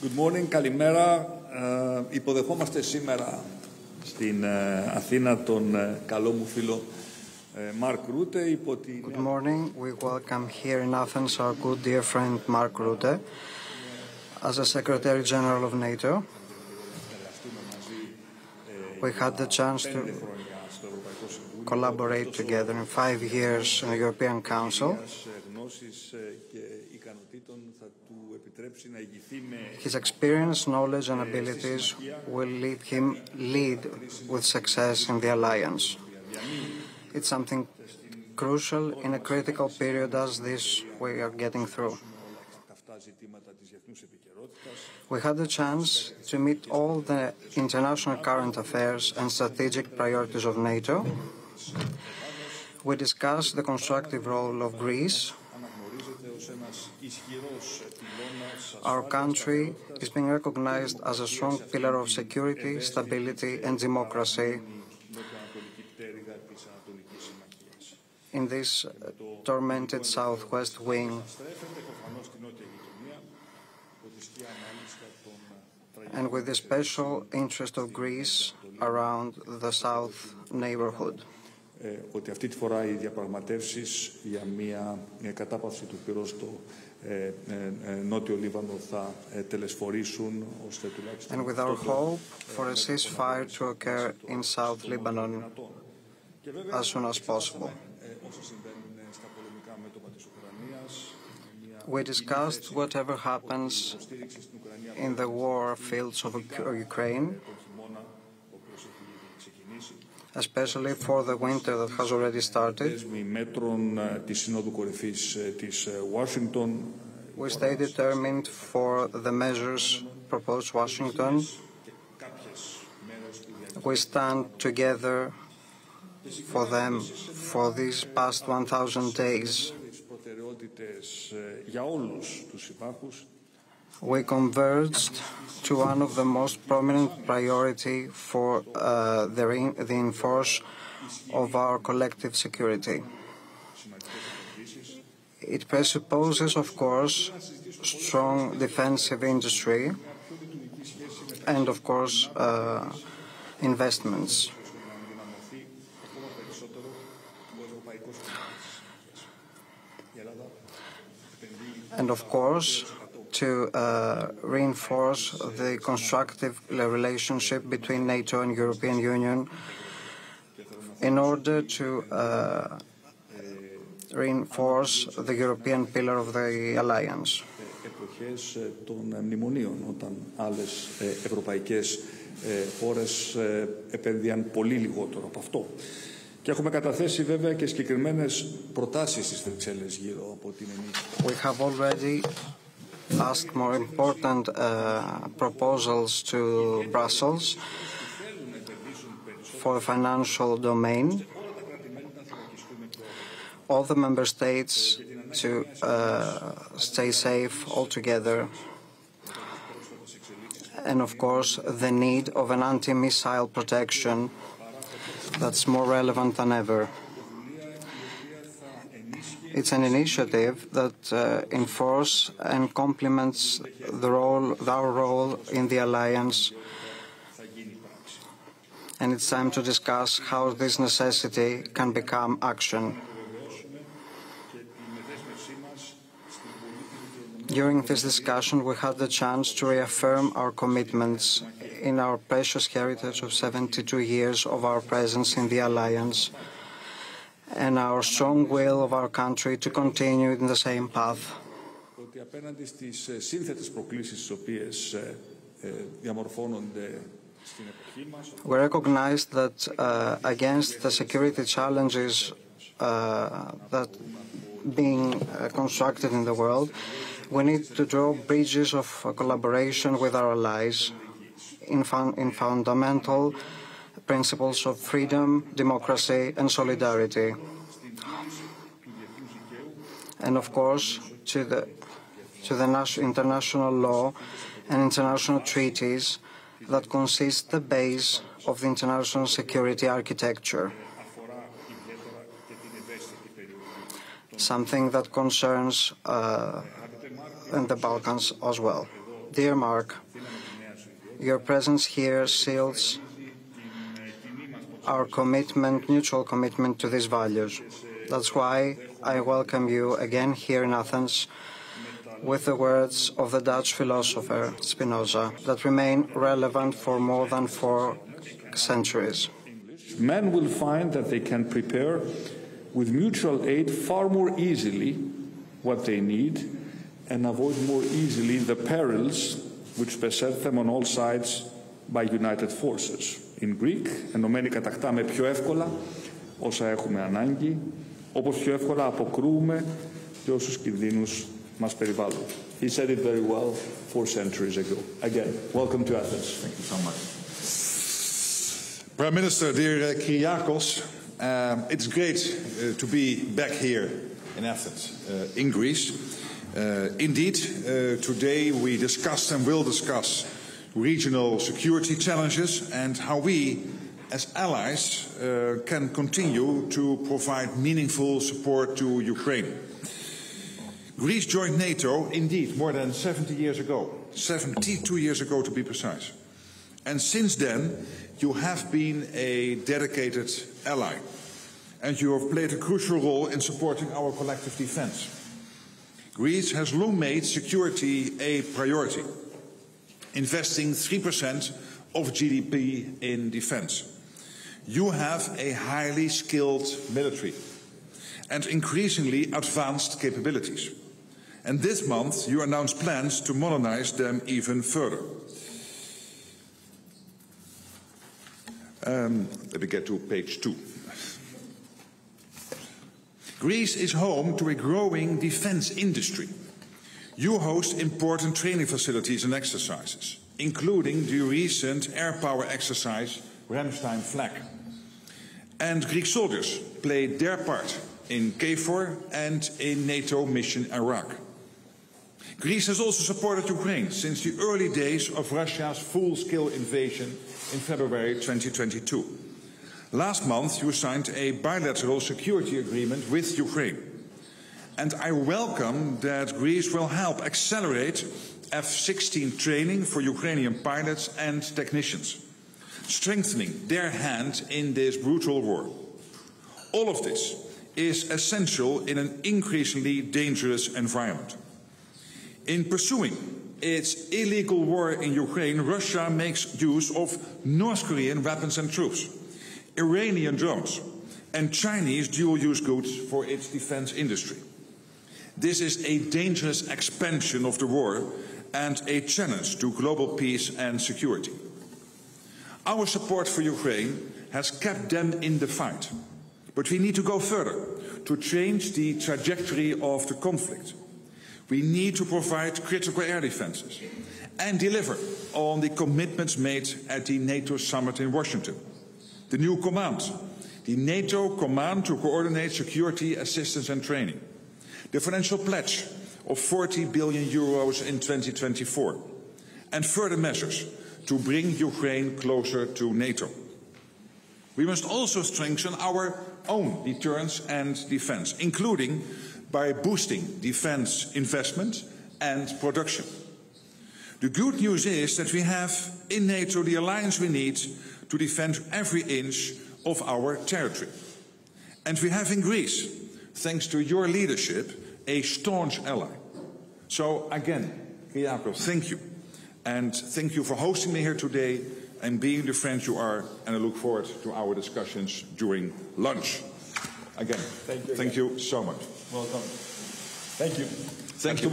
Good morning, καλημέρα. Υποδεχόμαστε σήμερα στην Αθήνα τον καλό μου φίλο Mark Rutte υπό την... Good morning. We welcome here in Athens our good dear friend Mark Rutte as a Secretary General of NATO. We had the chance to collaborate together in 5 years in the European Council. His experience, knowledge and abilities will lead him with success in the alliance. It's something crucial in a critical period as this we are getting through. We had the chance to meet all the international current affairs and strategic priorities of NATO. We discussed the constructive role of Greece. Our country is being recognized as a strong pillar of security, stability and democracy in this tormented southwest wing. And with the special interest of Greece around the south neighborhood. Ότι αυτή τη φορά οι διαπραγματεύσεις για μια κατάπαυση του πυρός στο νότιο Λίβανο θα τελεσφορήσουν ώστε τουλάχιστον... And with our hope for a ceasefire to occur in South Lebanon as soon as possible. We discussed whatever happens in the war fields of Ukraine, especially for the winter that has already started. We stay determined for the measures proposed Washington. We stand together for them for these past 1,000 days. We converged to one of the most prominent priority for the enforce of our collective security. It presupposes, of course, strong defensive industry and, of course, investments. And, of course, to reinforce the constructive relationship between NATO and European Union in order to reinforce the European pillar of the alliance. Των μνημονίων, όταν άλλες ευρωπαϊκές χώρες επένδυαν πολύ λιγότερο από αυτό. Και έχουμε καταθέσει βέβαια και συγκεκριμένες προτάσεις στις Βρυξέλλες γύρω από την ενίσχυση. We have already asked more important proposals to Brussels for the financial domain. All the member states to stay safe altogether. And of course, the need of an anti-missile protection that's more relevant than ever. It's an initiative that enforces and complements our role in the alliance, and it's time to discuss how this necessity can become action. During this discussion, we had the chance to reaffirm our commitments in our precious heritage of 72 years of our presence in the alliance, and our strong will of our country to continue in the same path. We recognize that against the security challenges that being constructed in the world, we need to draw bridges of collaboration with our allies in fundamental principles of freedom, democracy and solidarity. And of course, to the international law and international treaties that consist the base of the international security architecture. Something that concerns in the Balkans as well. Dear Mark, your presence here seals our commitment, mutual commitment to these values. That's why I welcome you again here in Athens with the words of the Dutch philosopher Spinoza that remain relevant for more than 4 centuries. Men will find that they can prepare with mutual aid far more easily what they need and avoid more easily the perils which beset them on all sides by united forces. In Greek, ενωμένοι κατακτάμε πιο εύκολα όσα έχουμε ανάγκη, όπως πιο εύκολα αποκρούουμε και όσους κινδύνους μας περιβάλλουν. He said it very well 4 centuries ago. Again, welcome to Athens. Thank you so much. Prime Minister, dear Kyriakos, it's great to be back here in Athens, in Greece. Indeed, today we discussed and will discuss regional security challenges and how we, as allies, can continue to provide meaningful support to Ukraine. Greece joined NATO, indeed, more than 70 years ago, 72 years ago to be precise. And since then, you have been a dedicated ally, and you have played a crucial role in supporting our collective defense. Greece has long made security a priority, investing 3% of GDP in defense. You have a highly skilled military and increasingly advanced capabilities. And this month you announced plans to modernize them even further. Let me get to page 2. Greece is home to a growing defense industry. You host important training facilities and exercises, including the recent air power exercise Ramstein Flag. And Greek soldiers played their part in KFOR and in NATO mission Iraq. Greece has also supported Ukraine since the early days of Russia's full-scale invasion in February 2022. Last month, you signed a bilateral security agreement with Ukraine. And I welcome that Greece will help accelerate F-16 training for Ukrainian pilots and technicians, strengthening their hand in this brutal war. All of this is essential in an increasingly dangerous environment. In pursuing its illegal war in Ukraine, Russia makes use of North Korean weapons and troops, Iranian drones, and Chinese dual-use goods for its defense industry. This is a dangerous expansion of the war and a challenge to global peace and security. Our support for Ukraine has kept them in the fight, but we need to go further to change the trajectory of the conflict. We need to provide critical air defenses and deliver on the commitments made at the NATO summit in Washington. The new command, the NATO command to coordinate security, assistance and training. The financial pledge of 40 billion euros in 2024. And further measures to bring Ukraine closer to NATO. We must also strengthen our own deterrence and defense, including by boosting defense investment and production. The good news is that we have in NATO the alliance we need to defend every inch of our territory. And we have in Greece, thanks to your leadership, a staunch ally. So again, Kyriakos, thank you. And thank you for hosting me here today and being the friend you are, and I look forward to our discussions during lunch. Again, thank you so much. Welcome. Thank you. Thank you.